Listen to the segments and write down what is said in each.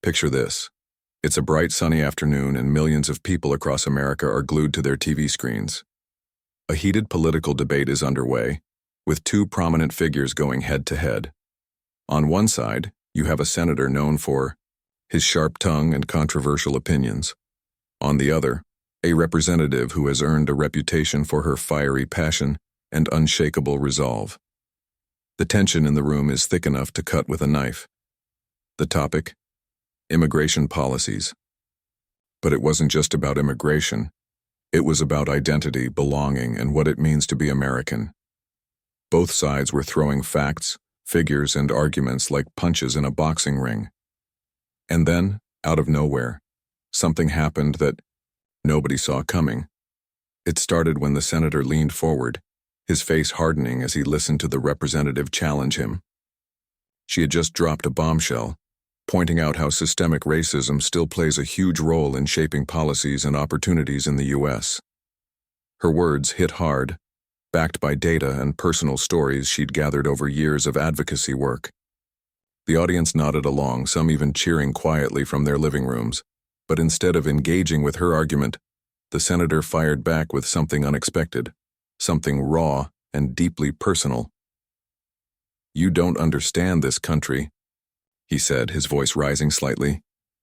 Picture this. It's a bright sunny afternoon and millions of people across America are glued to their TV screens. A heated political debate is underway, with two prominent figures going head-to-head. On one side, you have a senator known for his sharp tongue and controversial opinions. On the other, a representative who has earned a reputation for her fiery passion and unshakable resolve. The tension in the room is thick enough to cut with a knife. The topic? Immigration policies. But it wasn't just about immigration. It was about identity, belonging, and what it means to be American. Both sides were throwing facts, figures, and arguments like punches in a boxing ring. And then, out of nowhere, something happened that nobody saw coming. It started when the senator leaned forward, his face hardening as he listened to the representative challenge him. She had just dropped a bombshell, pointing out how systemic racism still plays a huge role in shaping policies and opportunities in the U.S. Her words hit hard, backed by data and personal stories she'd gathered over years of advocacy work. The audience nodded along, some even cheering quietly from their living rooms, but instead of engaging with her argument, the senator fired back with something unexpected, something raw and deeply personal. "You don't understand this country," he said, his voice rising slightly.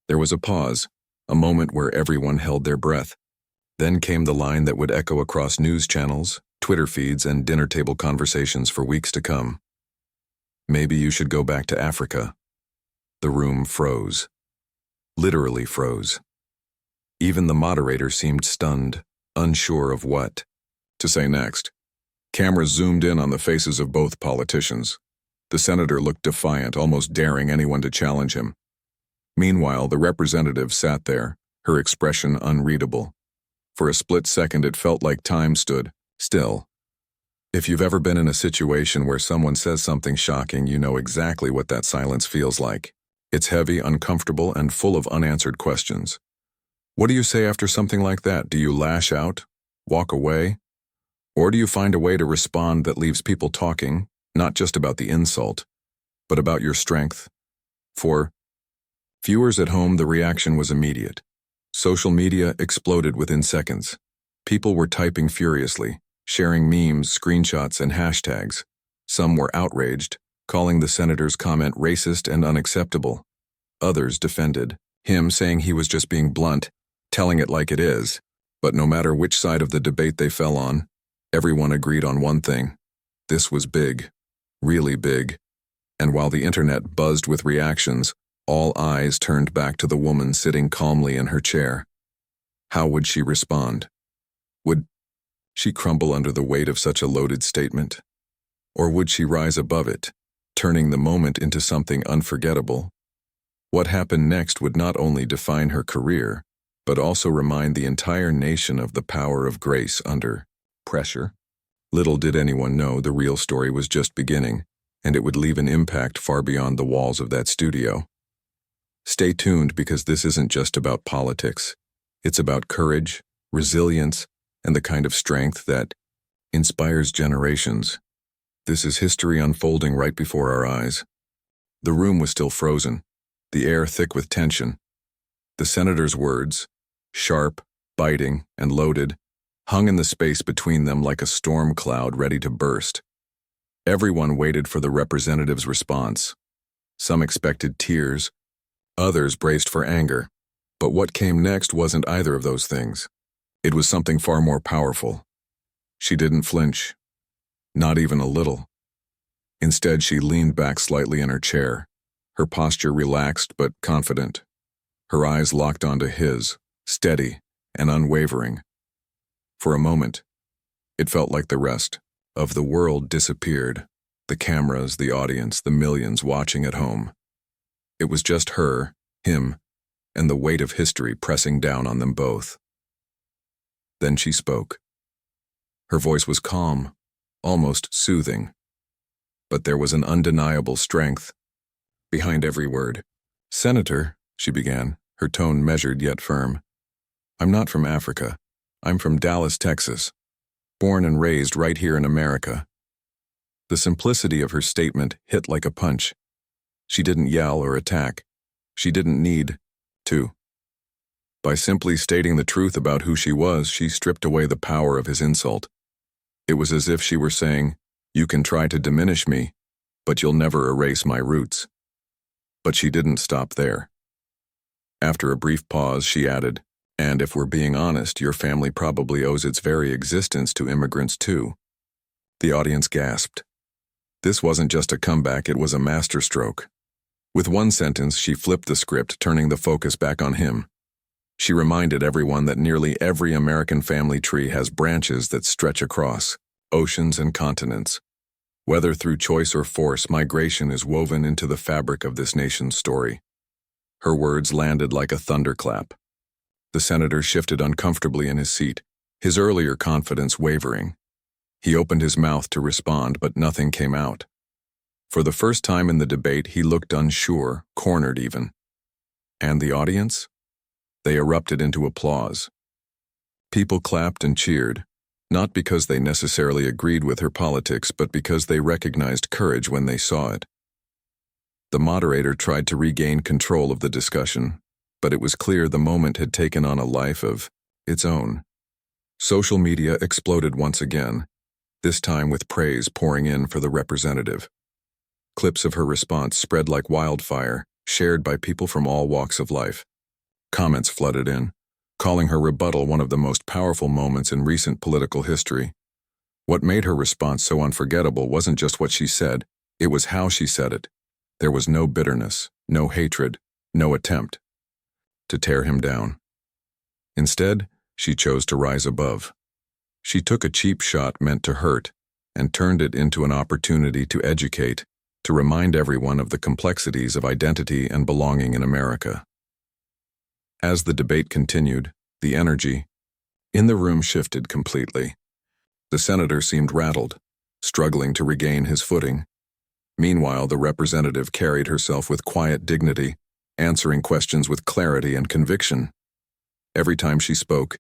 There was a pause, a moment where everyone held their breath. Then came the line that would echo across news channels, Twitter feeds, and dinner table conversations for weeks to come. "Maybe you should go back to Africa." The room froze. Literally froze. Even the moderator seemed stunned, unsure of what to say next. Cameras zoomed in on the faces of both politicians. The senator looked defiant, almost daring anyone to challenge him. Meanwhile, the representative sat there, her expression unreadable. For a split second, it felt like time stood still. If you've ever been in a situation where someone says something shocking, you know exactly what that silence feels like. It's heavy, uncomfortable, and full of unanswered questions. What do you say after something like that? Do you lash out? Walk away? Or do you find a way to respond that leaves people talking, not just about the insult, but about your strength? For viewers at home, the reaction was immediate. Social media exploded within seconds. People were typing furiously, sharing memes, screenshots, and hashtags. Some were outraged, calling the senator's comment racist and unacceptable. Others defended him, saying he was just being blunt, telling it like it is. But no matter which side of the debate they fell on, everyone agreed on one thing. This was big, really big. And while the internet buzzed with reactions, all eyes turned back to the woman sitting calmly in her chair. How would she respond? Would she crumble under the weight of such a loaded statement? Or would she rise above it, turning the moment into something unforgettable? What happened next would not only define her career, but also remind the entire nation of the power of grace under pressure. Little did anyone know the real story was just beginning, and it would leave an impact far beyond the walls of that studio. Stay tuned, because this isn't just about politics. It's about courage, resilience, and the kind of strength that inspires generations. This is history unfolding right before our eyes. The room was still frozen, the air thick with tension. The senator's words, sharp, biting, and loaded, hung in the space between them like a storm cloud ready to burst. Everyone waited for the representative's response. Some expected tears, others braced for anger. But what came next wasn't either of those things. It was something far more powerful. She didn't flinch, not even a little. Instead, she leaned back slightly in her chair, her posture relaxed but confident. Her eyes locked onto his, steady and unwavering. For a moment, it felt like the rest of the world disappeared. The cameras, the audience, the millions watching at home. It was just her, him, and the weight of history pressing down on them both. Then she spoke. Her voice was calm, almost soothing. But there was an undeniable strength behind every word. "Senator," she began, her tone measured yet firm, "I'm not from Africa. I'm from Dallas, Texas. Born and raised right here in America." The simplicity of her statement hit like a punch. She didn't yell or attack. She didn't need to. By simply stating the truth about who she was, she stripped away the power of his insult. It was as if she were saying, "You can try to diminish me, but you'll never erase my roots." But she didn't stop there. After a brief pause, she added, "And if we're being honest, your family probably owes its very existence to immigrants too." The audience gasped. This wasn't just a comeback, it was a masterstroke. With one sentence, she flipped the script, turning the focus back on him. She reminded everyone that nearly every American family tree has branches that stretch across oceans and continents. Whether through choice or force, migration is woven into the fabric of this nation's story. Her words landed like a thunderclap. The senator shifted uncomfortably in his seat, his earlier confidence wavering. He opened his mouth to respond, but nothing came out. For the first time in the debate, he looked unsure, cornered even. And the audience? They erupted into applause. People clapped and cheered, not because they necessarily agreed with her politics, but because they recognized courage when they saw it. The moderator tried to regain control of the discussion, but it was clear the moment had taken on a life of its own. Social media exploded once again, this time with praise pouring in for the representative. Clips of her response spread like wildfire, shared by people from all walks of life. Comments flooded in, calling her rebuttal one of the most powerful moments in recent political history. What made her response so unforgettable wasn't just what she said, it was how she said it. There was no bitterness, no hatred, no attempt to tear him down. Instead, she chose to rise above. She took a cheap shot meant to hurt and turned it into an opportunity to educate, to remind everyone of the complexities of identity and belonging in America. As the debate continued, the energy in the room shifted completely. The senator seemed rattled, struggling to regain his footing. Meanwhile, the representative carried herself with quiet dignity, answering questions with clarity and conviction. Every time she spoke,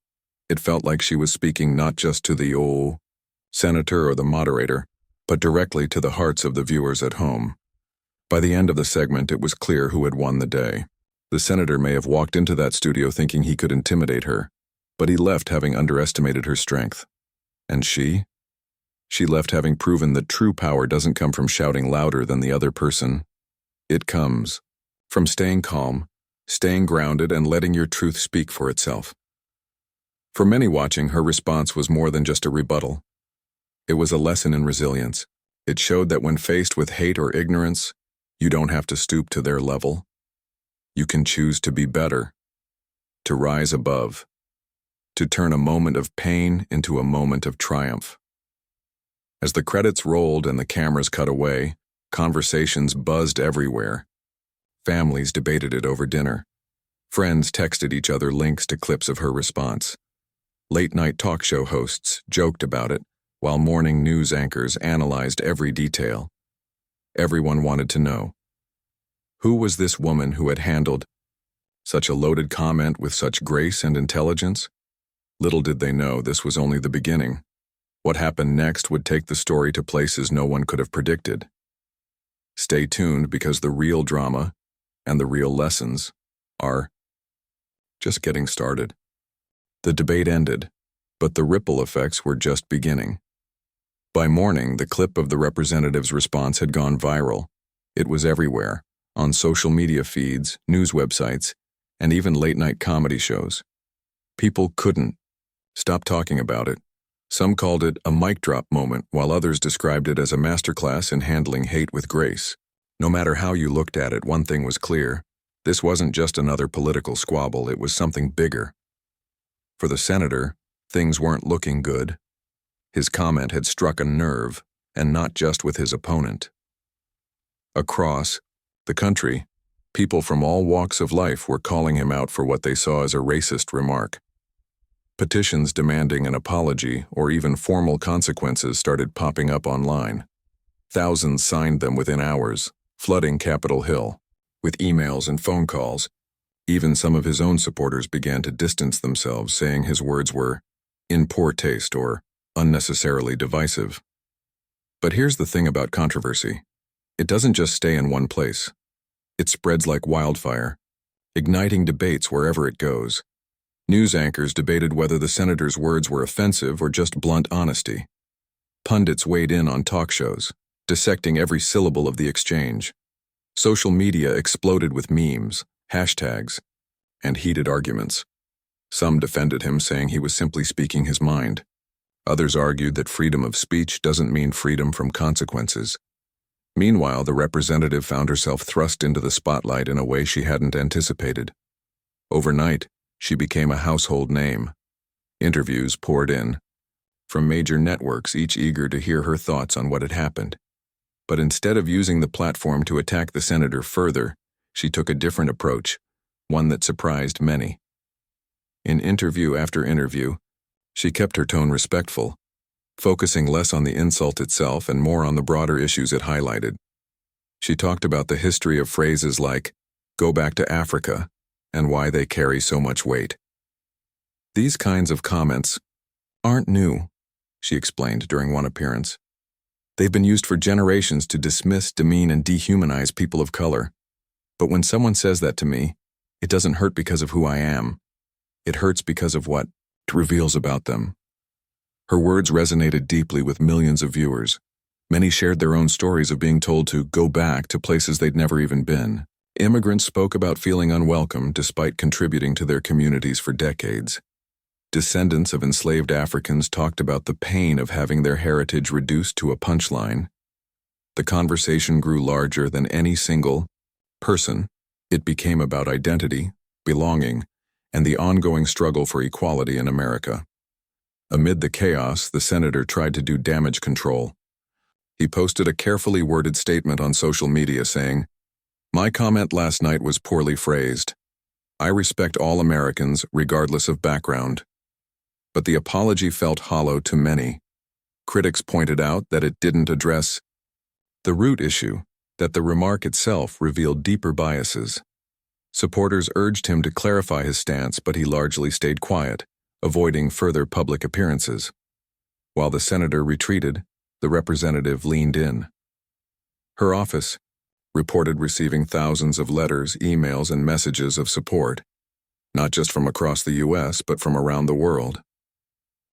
it felt like she was speaking not just to the senator or the moderator, but directly to the hearts of the viewers at home. By the end of the segment, it was clear who had won the day. The senator may have walked into that studio thinking he could intimidate her, but he left having underestimated her strength. And she? She left having proven that true power doesn't come from shouting louder than the other person. It comes from staying calm, staying grounded, and letting your truth speak for itself. For many watching, her response was more than just a rebuttal. It was a lesson in resilience. It showed that when faced with hate or ignorance, you don't have to stoop to their level. You can choose to be better, to rise above, to turn a moment of pain into a moment of triumph. As the credits rolled and the cameras cut away, conversations buzzed everywhere. Families debated it over dinner. Friends texted each other links to clips of her response. Late-night talk show hosts joked about it, while morning news anchors analyzed every detail. Everyone wanted to know, who was this woman who had handled such a loaded comment with such grace and intelligence? Little did they know this was only the beginning. What happened next would take the story to places no one could have predicted. Stay tuned, because the real drama and the real lessons are just getting started. The debate ended, but the ripple effects were just beginning. By morning, the clip of the representative's response had gone viral. It was everywhere, on social media feeds, news websites, and even late-night comedy shows. People couldn't stop talking about it. Some called it a mic drop moment, while others described it as a masterclass in handling hate with grace. No matter how you looked at it, one thing was clear. This wasn't just another political squabble, it was something bigger. For the senator, things weren't looking good. His comment had struck a nerve, and not just with his opponent. Across the country, people from all walks of life were calling him out for what they saw as a racist remark. Petitions demanding an apology or even formal consequences started popping up online. Thousands signed them within hours, flooding Capitol Hill. With emails and phone calls, even some of his own supporters began to distance themselves, saying his words were in poor taste or unnecessarily divisive. But here's the thing about controversy. It doesn't just stay in one place. It spreads like wildfire, igniting debates wherever it goes. News anchors debated whether the senator's words were offensive or just blunt honesty. Pundits weighed in on talk shows, dissecting every syllable of the exchange. Social media exploded with memes, hashtags, and heated arguments. Some defended him, saying he was simply speaking his mind. Others argued that freedom of speech doesn't mean freedom from consequences. Meanwhile, the representative found herself thrust into the spotlight in a way she hadn't anticipated. Overnight, she became a household name. Interviews poured in, from major networks, each eager to hear her thoughts on what had happened. But instead of using the platform to attack the senator further, she took a different approach, one that surprised many. In interview after interview, she kept her tone respectful, focusing less on the insult itself and more on the broader issues it highlighted. She talked about the history of phrases like, "Go back to Africa," and why they carry so much weight. These kinds of comments aren't new, she explained during one appearance. They've been used for generations to dismiss, demean, and dehumanize people of color. But when someone says that to me, it doesn't hurt because of who I am. It hurts because of what it reveals about them. Her words resonated deeply with millions of viewers. Many shared their own stories of being told to go back to places they'd never even been. Immigrants spoke about feeling unwelcome despite contributing to their communities for decades. Descendants of enslaved Africans talked about the pain of having their heritage reduced to a punchline. The conversation grew larger than any single person. It became about identity, belonging, and the ongoing struggle for equality in America. Amid the chaos, the senator tried to do damage control. He posted a carefully worded statement on social media saying, "My comment last night was poorly phrased. I respect all Americans, regardless of background." But the apology felt hollow to many. Critics pointed out that it didn't address the root issue, that the remark itself revealed deeper biases. Supporters urged him to clarify his stance, but he largely stayed quiet, avoiding further public appearances. While the senator retreated, the representative leaned in. Her office reported receiving thousands of letters, emails, and messages of support, not just from across the U.S., but from around the world.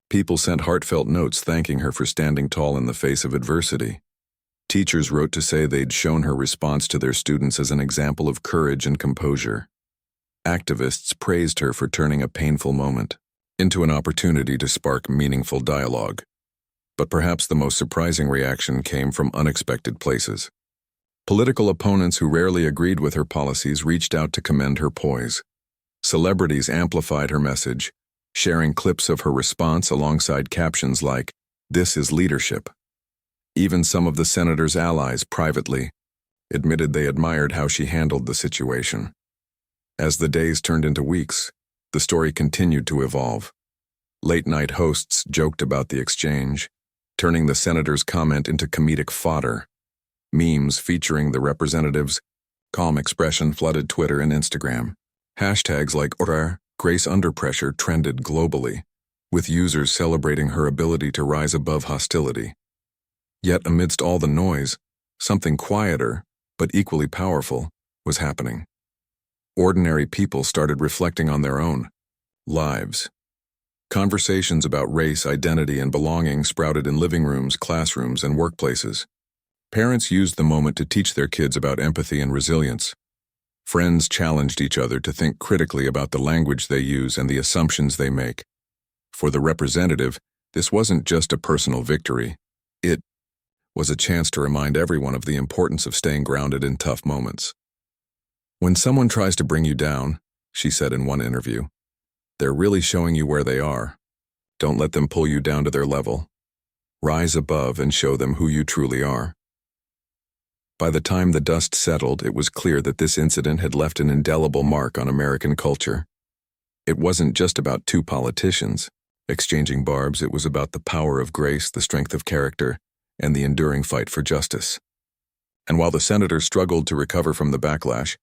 People sent heartfelt notes thanking her for standing tall in the face of adversity. Teachers wrote to say they'd shown her response to their students as an example of courage and composure. Activists praised her for turning a painful moment into an opportunity to spark meaningful dialogue. But perhaps the most surprising reaction came from unexpected places. Political opponents who rarely agreed with her policies reached out to commend her poise. Celebrities amplified her message, sharing clips of her response alongside captions like, "This is leadership." Even some of the senator's allies privately admitted they admired how she handled the situation. As the days turned into weeks, the story continued to evolve. Late-night hosts joked about the exchange, turning the senator's comment into comedic fodder. Memes featuring the representative's calm expression flooded Twitter and Instagram. Hashtags like "Grace Under Pressure" trended globally, with users celebrating her ability to rise above hostility. Yet amidst all the noise, something quieter, but equally powerful, was happening. Ordinary people started reflecting on their own lives. Conversations about race, identity, and belonging sprouted in living rooms, classrooms, and workplaces. Parents used the moment to teach their kids about empathy and resilience. Friends challenged each other to think critically about the language they use and the assumptions they make. For the representative, this wasn't just a personal victory. It was a chance to remind everyone of the importance of staying grounded in tough moments. "When someone tries to bring you down," she said in one interview, "they're really showing you where they are. Don't let them pull you down to their level. Rise above and show them who you truly are." By the time the dust settled, it was clear that this incident had left an indelible mark on American culture. It wasn't just about two politicians exchanging barbs, it was about the power of grace, the strength of character, and the enduring fight for justice. And while the senator struggled to recover from the backlash,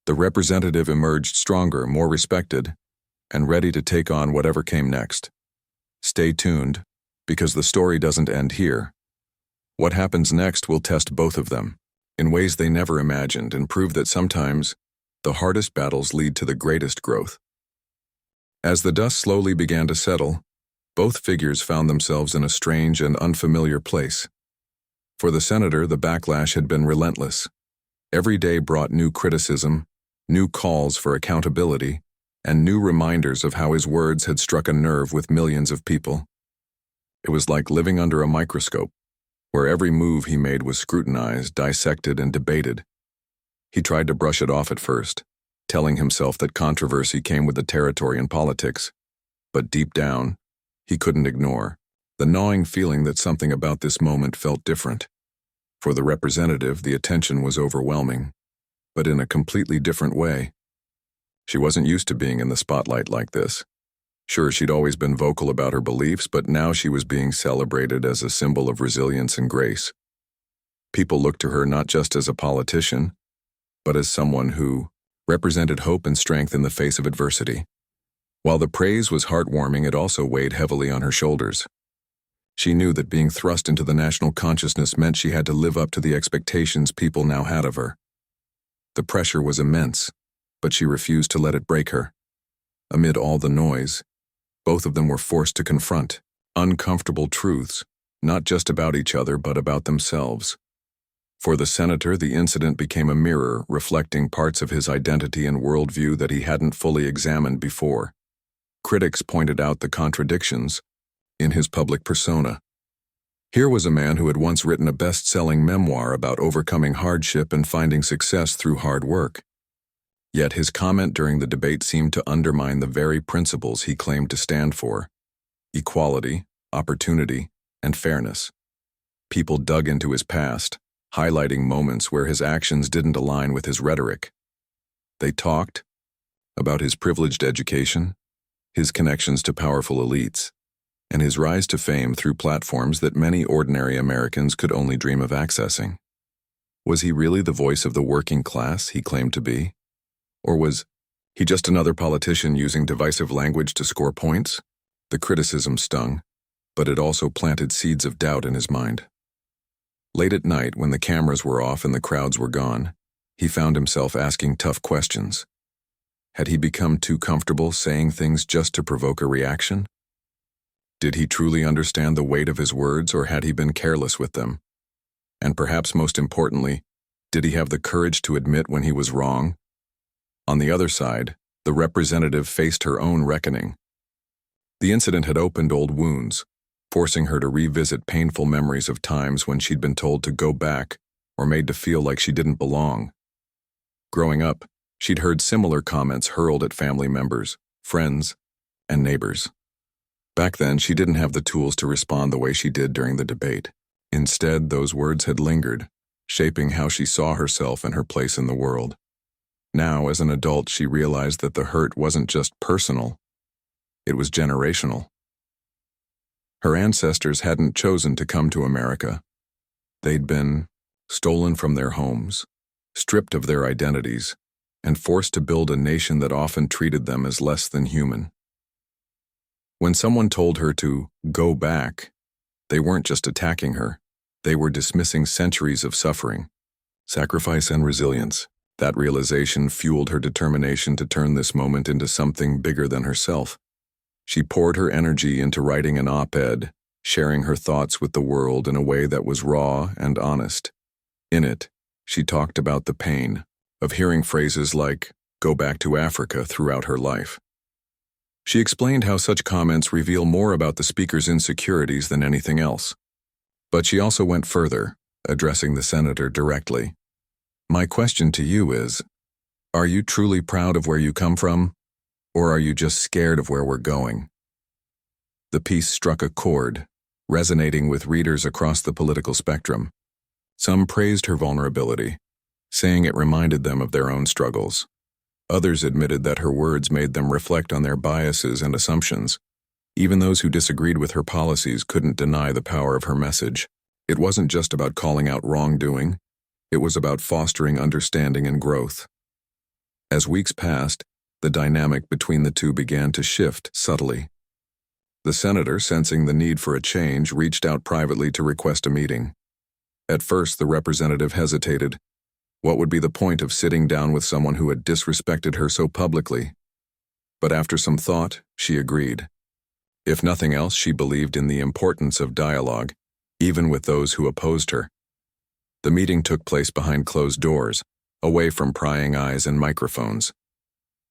the representative emerged stronger, more respected, and ready to take on whatever came next. Stay tuned, because the story doesn't end here. What happens next will test both of them in ways they never imagined and prove that sometimes The hardest battles lead to the greatest growth. As the dust slowly began to settle, both figures found themselves in a strange and unfamiliar place. For the senator, the backlash had been relentless. Every day brought new criticism, new calls for accountability, and new reminders of how his words had struck a nerve with millions of people. It was like living under a microscope, where every move he made was scrutinized, dissected, and debated. He tried to brush it off at first, telling himself that controversy came with the territory and politics, but deep down, he couldn't ignore the gnawing feeling that something about this moment felt different. For the representative, the attention was overwhelming, but in a completely different way. She wasn't used to being in the spotlight like this. Sure, she'd always been vocal about her beliefs, but now she was being celebrated as a symbol of resilience and grace. People looked to her not just as a politician, but as someone who represented hope and strength in the face of adversity. While the praise was heartwarming, it also weighed heavily on her shoulders. She knew that being thrust into the national consciousness meant she had to live up to the expectations people now had of her. The pressure was immense, but she refused to let it break her. Amid all the noise, both of them were forced to confront uncomfortable truths, not just about each other but about themselves. For the senator, the incident became a mirror reflecting parts of his identity and worldview that he hadn't fully examined before. Critics pointed out the contradictions in his public persona. Here was a man who had once written a best-selling memoir about overcoming hardship and finding success through hard work. Yet his comment during the debate seemed to undermine the very principles he claimed to stand for: equality, opportunity, and fairness. People dug into his past, highlighting moments where his actions didn't align with his rhetoric. They talked about his privileged education, his connections to powerful elites, and his rise to fame through platforms that many ordinary Americans could only dream of accessing. Was he really the voice of the working class he claimed to be? Or was he just another politician using divisive language to score points? The criticism stung, but it also planted seeds of doubt in his mind. Late at night, when the cameras were off and the crowds were gone, he found himself asking tough questions. Had he become too comfortable saying things just to provoke a reaction? Did he truly understand the weight of his words, or had he been careless with them? And perhaps most importantly, did he have the courage to admit when he was wrong? On the other side, the representative faced her own reckoning. The incident had opened old wounds, forcing her to revisit painful memories of times when she'd been told to go back or made to feel like she didn't belong. Growing up, she'd heard similar comments hurled at family members, friends, and neighbors. Back then, she didn't have the tools to respond the way she did during the debate. Instead, those words had lingered, shaping how she saw herself and her place in the world. Now, as an adult, she realized that the hurt wasn't just personal, it was generational. Her ancestors hadn't chosen to come to America. They'd been stolen from their homes, stripped of their identities, and forced to build a nation that often treated them as less than human. When someone told her to go back, they weren't just attacking her, they were dismissing centuries of suffering, sacrifice, and resilience. That realization fueled her determination to turn this moment into something bigger than herself. She poured her energy into writing an op-ed, sharing her thoughts with the world in a way that was raw and honest. In it, she talked about the pain of hearing phrases like, "go back to Africa," throughout her life. She explained how such comments reveal more about the speaker's insecurities than anything else. But she also went further, addressing the senator directly. "My question to you is, are you truly proud of where you come from, or are you just scared of where we're going?" The piece struck a chord, resonating with readers across the political spectrum. Some praised her vulnerability, saying it reminded them of their own struggles. Others admitted that her words made them reflect on their biases and assumptions. Even those who disagreed with her policies couldn't deny the power of her message. It wasn't just about calling out wrongdoing, it was about fostering understanding and growth. As weeks passed, the dynamic between the two began to shift subtly. The senator, sensing the need for a change, reached out privately to request a meeting. At first, the representative hesitated, What would be the point of sitting down with someone who had disrespected her so publicly? But after some thought, she agreed. If nothing else, she believed in the importance of dialogue, even with those who opposed her. The meeting took place behind closed doors, away from prying eyes and microphones.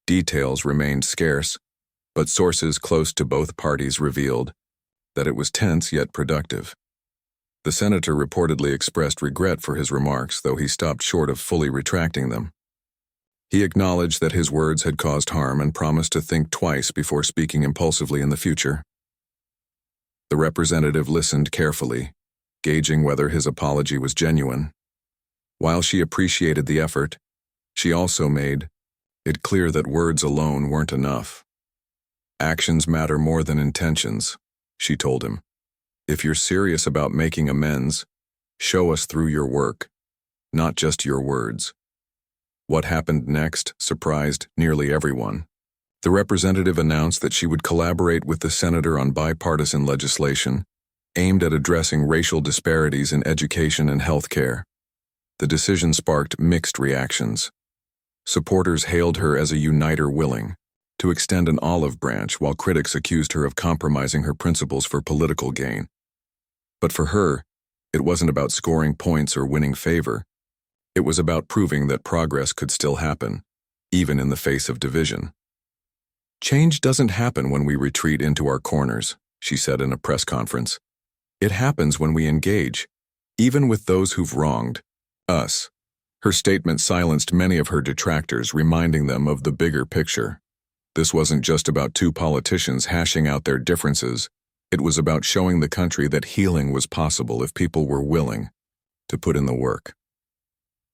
Details remained scarce, but sources close to both parties revealed that it was tense yet productive. The senator reportedly expressed regret for his remarks, though he stopped short of fully retracting them. He acknowledged that his words had caused harm and promised to think twice before speaking impulsively in the future. The representative listened carefully, gauging whether his apology was genuine. While she appreciated the effort, she also made it clear that words alone weren't enough. Actions matter more than intentions, she told him. If you're serious about making amends, show us through your work, not just your words. What happened next surprised nearly everyone. The representative announced that she would collaborate with the senator on bipartisan legislation aimed at addressing racial disparities in education and health care. The decision sparked mixed reactions. Supporters hailed her as a uniter willing to extend an olive branch, while critics accused her of compromising her principles for political gain. But for her, it wasn't about scoring points or winning favor. It was about proving that progress could still happen, even in the face of division. Change doesn't happen when we retreat into our corners, she said in a press conference. It happens when we engage, even with those who've wronged us. Her statement silenced many of her detractors, reminding them of the bigger picture. This wasn't just about two politicians hashing out their differences. It was about showing the country that healing was possible if people were willing to put in the work.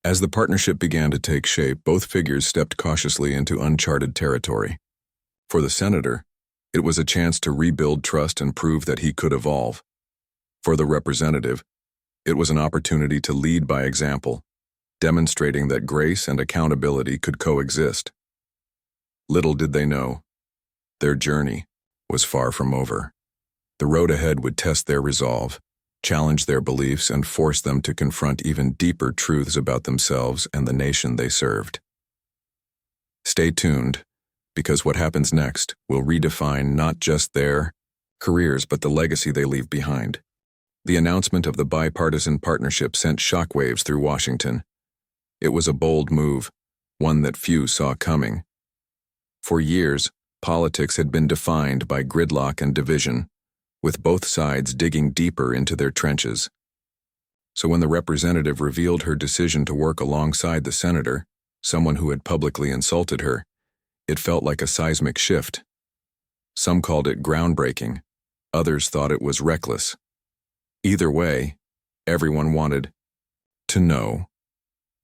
As the partnership began to take shape, both figures stepped cautiously into uncharted territory. For the senator, it was a chance to rebuild trust and prove that he could evolve. For the representative, it was an opportunity to lead by example, demonstrating that grace and accountability could coexist. Little did they know, their journey was far from over. The road ahead would test their resolve, challenge their beliefs, and force them to confront even deeper truths about themselves and the nation they served. Stay tuned, because what happens next will redefine not just their careers but the legacy they leave behind. The announcement of the bipartisan partnership sent shockwaves through Washington. It was a bold move, one that few saw coming. For years, politics had been defined by gridlock and division, with both sides digging deeper into their trenches. So when the representative revealed her decision to work alongside the senator, someone who had publicly insulted her, it felt like a seismic shift. Some called it groundbreaking, others thought it was reckless. Either way, everyone wanted to know,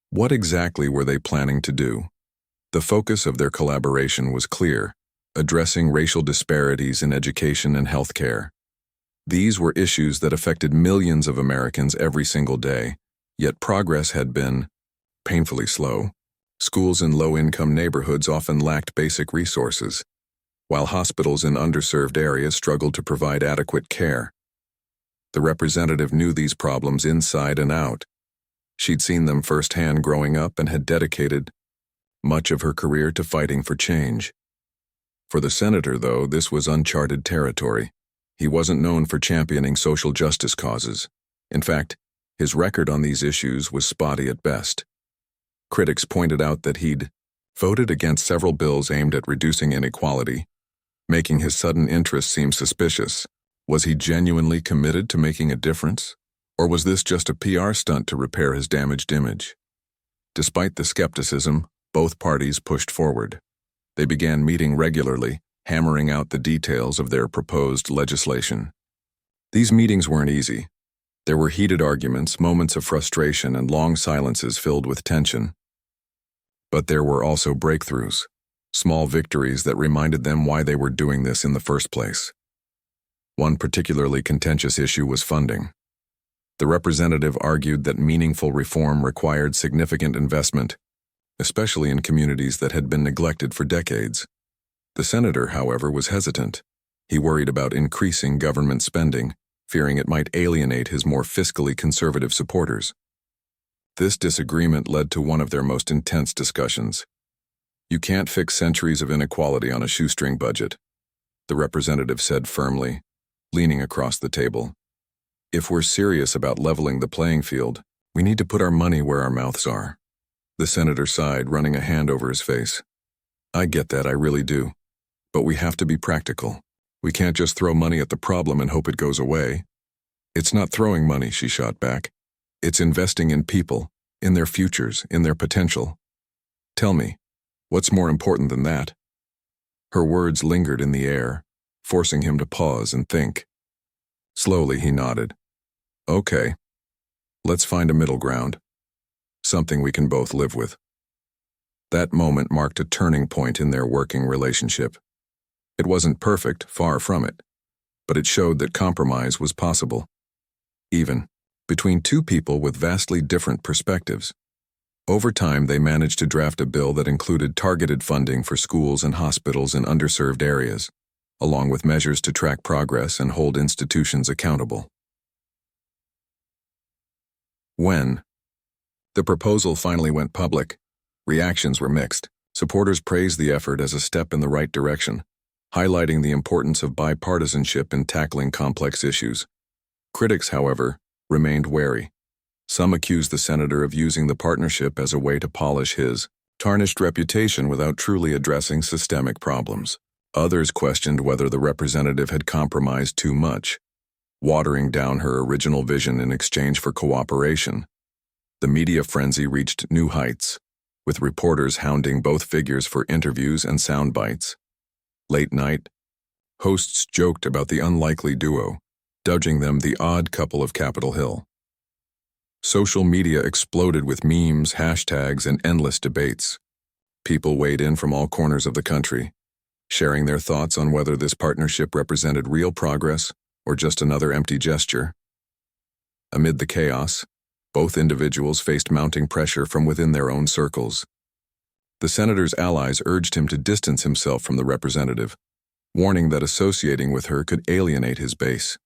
what exactly were they planning to do? The focus of their collaboration was clear, addressing racial disparities in education and healthcare. These were issues that affected millions of Americans every single day, yet progress had been painfully slow. Schools in low-income neighborhoods often lacked basic resources, while hospitals in underserved areas struggled to provide adequate care. The representative knew these problems inside and out. She'd seen them firsthand growing up and had dedicated much of her career to fighting for change. For the senator, though, this was uncharted territory. He wasn't known for championing social justice causes. In fact, his record on these issues was spotty at best. Critics pointed out that he'd voted against several bills aimed at reducing inequality, making his sudden interest seem suspicious. Was he genuinely committed to making a difference? Or was this just a PR stunt to repair his damaged image? Despite the skepticism, both parties pushed forward. They began meeting regularly, hammering out the details of their proposed legislation. These meetings weren't easy. There were heated arguments, moments of frustration, and long silences filled with tension. But there were also breakthroughs, small victories that reminded them why they were doing this in the first place. One particularly contentious issue was funding. The representative argued that meaningful reform required significant investment, especially in communities that had been neglected for decades. The senator, however, was hesitant. He worried about increasing government spending, fearing it might alienate his more fiscally conservative supporters. This disagreement led to one of their most intense discussions. "You can't fix centuries of inequality on a shoestring budget," the representative said firmly, leaning across the table. "If we're serious about leveling the playing field, we need to put our money where our mouths are." The senator sighed, running a hand over his face. "I get that, I really do. But we have to be practical. We can't just throw money at the problem and hope it goes away." "It's not throwing money," she shot back. "It's investing in people, in their futures, in their potential. Tell me, what's more important than that?" Her words lingered in the air, forcing him to pause and think. Slowly he nodded. "Okay, let's find a middle ground. Something we can both live with." That moment marked a turning point in their working relationship. It wasn't perfect, far from it, but it showed that compromise was possible, even between two people with vastly different perspectives. Over time, they managed to draft a bill that included targeted funding for schools and hospitals in underserved areas, along with measures to track progress and hold institutions accountable. When the proposal finally went public, reactions were mixed. Supporters praised the effort as a step in the right direction, highlighting the importance of bipartisanship in tackling complex issues. Critics, however, remained wary. Some accused the senator of using the partnership as a way to polish his tarnished reputation without truly addressing systemic problems. Others questioned whether the representative had compromised too much, watering down her original vision in exchange for cooperation. The media frenzy reached new heights, with reporters hounding both figures for interviews and sound bites. Late night, hosts joked about the unlikely duo, dubbing them the odd couple of Capitol Hill. Social media exploded with memes, hashtags, and endless debates. People weighed in from all corners of the country, sharing their thoughts on whether this partnership represented real progress or just another empty gesture. Amid the chaos, both individuals faced mounting pressure from within their own circles. The senator's allies urged him to distance himself from the representative, warning that associating with her could alienate his base.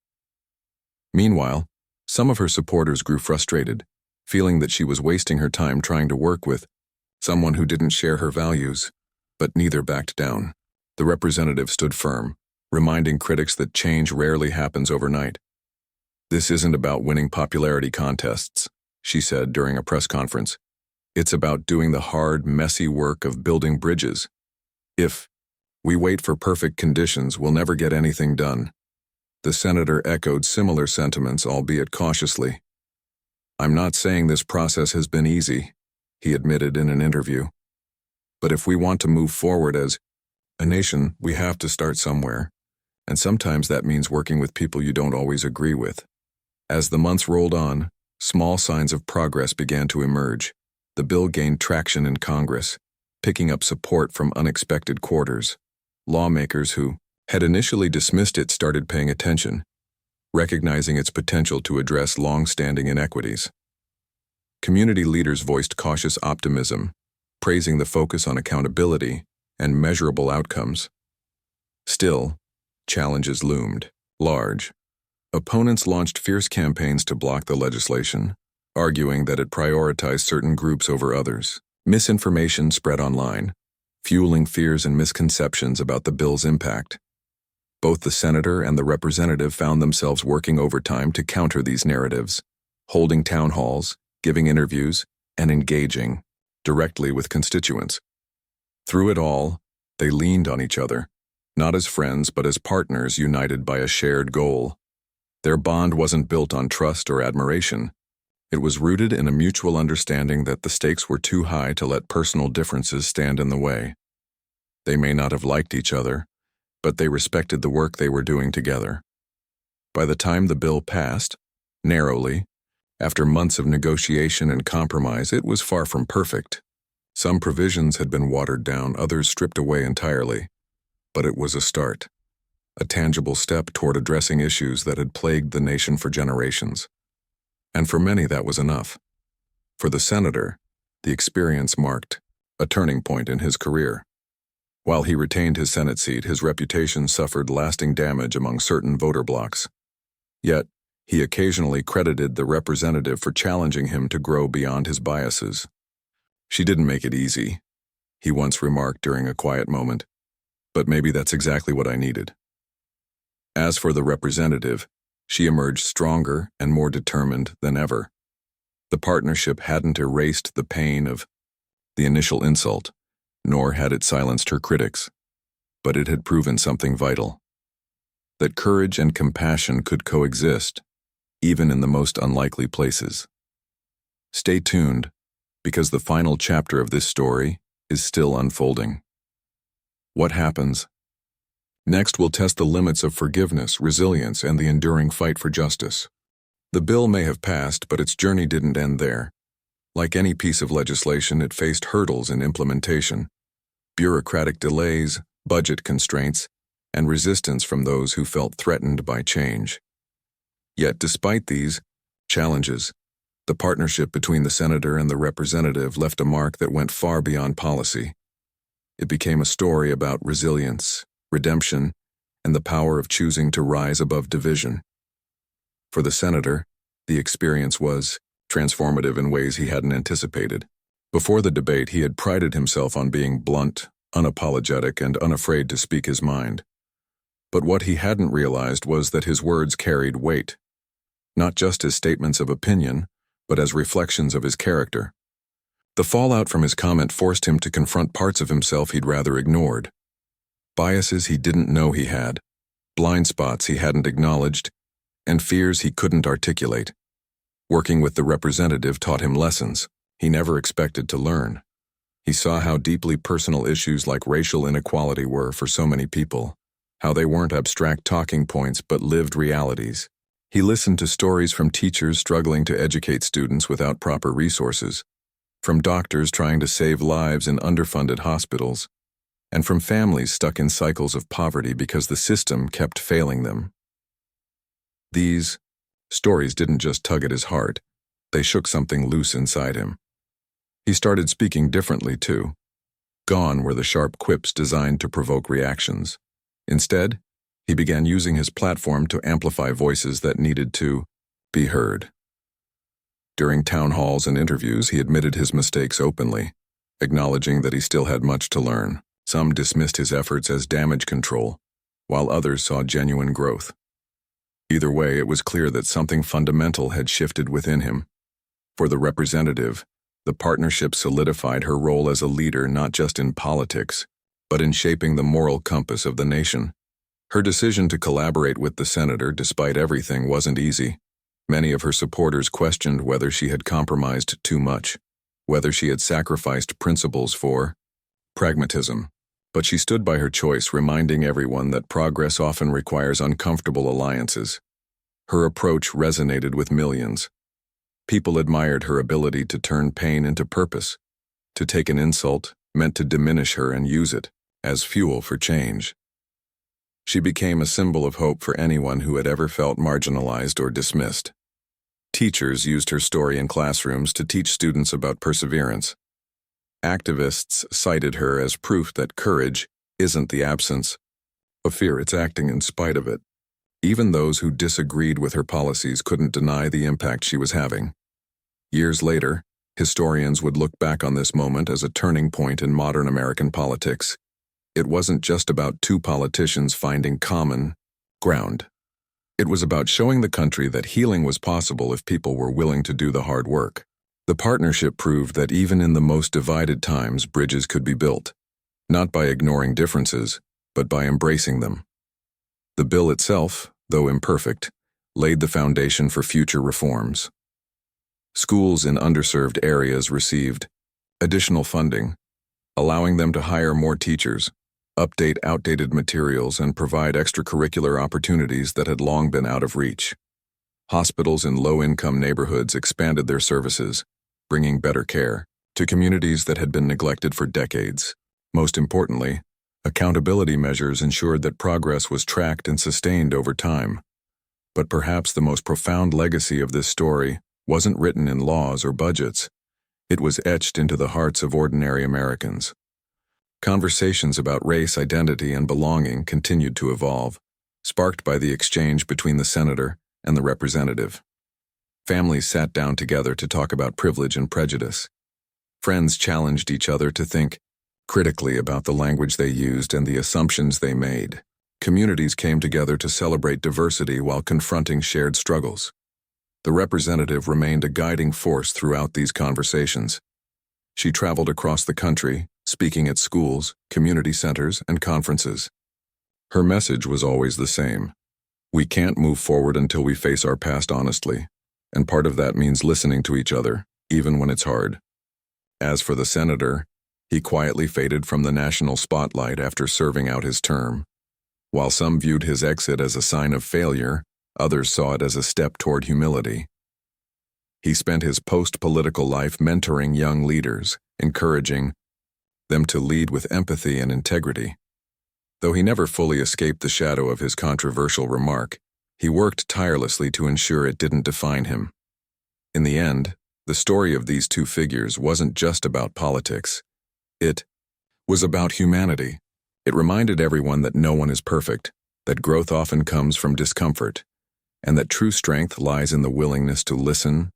Meanwhile, some of her supporters grew frustrated, feeling that she was wasting her time trying to work with someone who didn't share her values, but neither backed down. The representative stood firm, reminding critics that change rarely happens overnight. "This isn't about winning popularity contests," she said during a press conference. "It's about doing the hard, messy work of building bridges. If we wait for perfect conditions, we'll never get anything done." The senator echoed similar sentiments, albeit cautiously. "I'm not saying this process has been easy," he admitted in an interview. "But if we want to move forward as a nation, we have to start somewhere, and sometimes that means working with people you don't always agree with." As the months rolled on, small signs of progress began to emerge. The bill gained traction in Congress, picking up support from unexpected quarters. Lawmakers who had initially dismissed it started paying attention, recognizing its potential to address long-standing inequities. Community leaders voiced cautious optimism, praising the focus on accountability and measurable outcomes. Still, challenges loomed large. Opponents launched fierce campaigns to block the legislation, arguing that it prioritized certain groups over others. Misinformation spread online, fueling fears and misconceptions about the bill's impact. Both the senator and the representative found themselves working overtime to counter these narratives, holding town halls, giving interviews, and engaging directly with constituents. Through it all, they leaned on each other, not as friends but as partners united by a shared goal. Their bond wasn't built on trust or admiration. It was rooted in a mutual understanding that the stakes were too high to let personal differences stand in the way. They may not have liked each other, but they respected the work they were doing together. By the time the bill passed, narrowly, after months of negotiation and compromise, it was far from perfect. Some provisions had been watered down, others stripped away entirely. But it was a start, a tangible step toward addressing issues that had plagued the nation for generations. And for many, that was enough. For the senator, the experience marked a turning point in his career. While he retained his Senate seat, his reputation suffered lasting damage among certain voter blocs. Yet, He occasionally credited the representative for challenging him to grow beyond his biases. "She didn't make it easy," he once remarked during a quiet moment, "but maybe that's exactly what I needed." As for the representative, she emerged stronger and more determined than ever. The partnership hadn't erased the pain of the initial insult, nor had it silenced her critics, but it had proven something vital: that courage and compassion could coexist, even in the most unlikely places. Stay tuned, because the final chapter of this story is still unfolding. What happens? Next, we'll test the limits of forgiveness, resilience, and the enduring fight for justice. The bill may have passed, but its journey didn't end there. Like any piece of legislation, it faced hurdles in implementation: bureaucratic delays, budget constraints, and resistance from those who felt threatened by change. Yet, despite these challenges, the partnership between the senator and the representative left a mark that went far beyond policy. It became a story about resilience, redemption, and the power of choosing to rise above division. For the senator, the experience was transformative in ways he hadn't anticipated. Before the debate, he had prided himself on being blunt, unapologetic, and unafraid to speak his mind. But what he hadn't realized was that his words carried weight, not just as statements of opinion, but as reflections of his character. The fallout from his comment forced him to confront parts of himself he'd rather ignored: biases he didn't know he had, blind spots he hadn't acknowledged, and fears he couldn't articulate. Working with the representative taught him lessons he never expected to learn. He saw how deeply personal issues like racial inequality were for so many people, how they weren't abstract talking points but lived realities. He listened to stories from teachers struggling to educate students without proper resources, from doctors trying to save lives in underfunded hospitals, and from families stuck in cycles of poverty because the system kept failing them. These stories didn't just tug at his heart, they shook something loose inside him. He started speaking differently, too. Gone were the sharp quips designed to provoke reactions. Instead, he began using his platform to amplify voices that needed to be heard. During town halls and interviews, he admitted his mistakes openly, acknowledging that he still had much to learn. Some dismissed his efforts as damage control, while others saw genuine growth. Either way, it was clear that something fundamental had shifted within him. For the representative, the partnership solidified her role as a leader not just in politics, but in shaping the moral compass of the nation. Her decision to collaborate with the senator, despite everything, wasn't easy. Many of her supporters questioned whether she had compromised too much, whether she had sacrificed principles for pragmatism. But she stood by her choice, reminding everyone that progress often requires uncomfortable alliances. Her approach resonated with millions. People admired her ability to turn pain into purpose, to take an insult meant to diminish her and use it as fuel for change. She became a symbol of hope for anyone who had ever felt marginalized or dismissed. Teachers used her story in classrooms to teach students about perseverance. Activists cited her as proof that courage isn't the absence of fear, it's acting in spite of it. Even those who disagreed with her policies couldn't deny the impact she was having. Years later, historians would look back on this moment as a turning point in modern American politics. It wasn't just about two politicians finding common ground. It was about showing the country that healing was possible if people were willing to do the hard work. The partnership proved that even in the most divided times, bridges could be built, not by ignoring differences, but by embracing them. The bill itself, though imperfect, laid the foundation for future reforms. Schools in underserved areas received additional funding, allowing them to hire more teachers, update outdated materials, and provide extracurricular opportunities that had long been out of reach. Hospitals in low-income neighborhoods expanded their services, bringing better care to communities that had been neglected for decades. Most importantly, accountability measures ensured that progress was tracked and sustained over time. But perhaps the most profound legacy of this story wasn't written in laws or budgets. It was etched into the hearts of ordinary Americans. Conversations about race, identity, and belonging continued to evolve, sparked by the exchange between the senator and the representative. Families sat down together to talk about privilege and prejudice. Friends challenged each other to think critically about the language they used and the assumptions they made. Communities came together to celebrate diversity while confronting shared struggles. The representative remained a guiding force throughout these conversations. She traveled across the country, speaking at schools, community centers, and conferences. Her message was always the same. We can't move forward until we face our past honestly, and part of that means listening to each other, even when it's hard. As for the senator, he quietly faded from the national spotlight after serving out his term. While some viewed his exit as a sign of failure, others saw it as a step toward humility. He spent his post-political life mentoring young leaders, encouraging them to lead with empathy and integrity. Though he never fully escaped the shadow of his controversial remark, he worked tirelessly to ensure it didn't define him. In the end, the story of these two figures wasn't just about politics. It was about humanity. It reminded everyone that no one is perfect, that growth often comes from discomfort, and that true strength lies in the willingness to listen,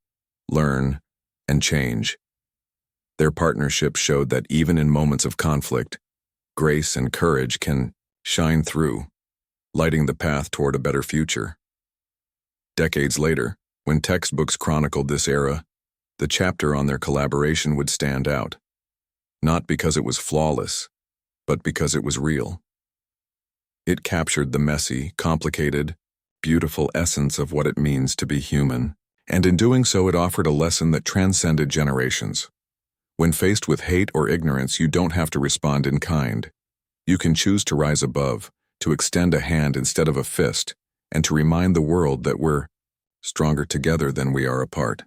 learn, and change. Their partnership showed that even in moments of conflict, grace and courage can shine through, lighting the path toward a better future. Decades later, when textbooks chronicled this era, the chapter on their collaboration would stand out. Not because it was flawless, but because it was real. It captured the messy, complicated, beautiful essence of what it means to be human, and in doing so it offered a lesson that transcended generations. When faced with hate or ignorance, you don't have to respond in kind. You can choose to rise above, to extend a hand instead of a fist, and to remind the world that we're stronger together than we are apart.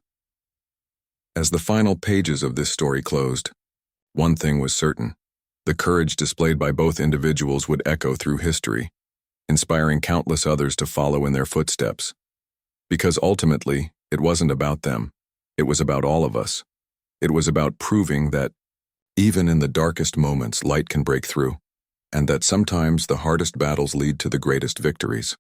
As the final pages of this story closed, one thing was certain. The courage displayed by both individuals would echo through history, inspiring countless others to follow in their footsteps. Because ultimately, it wasn't about them. It was about all of us. It was about proving that, even in the darkest moments, light can break through, and that sometimes the hardest battles lead to the greatest victories.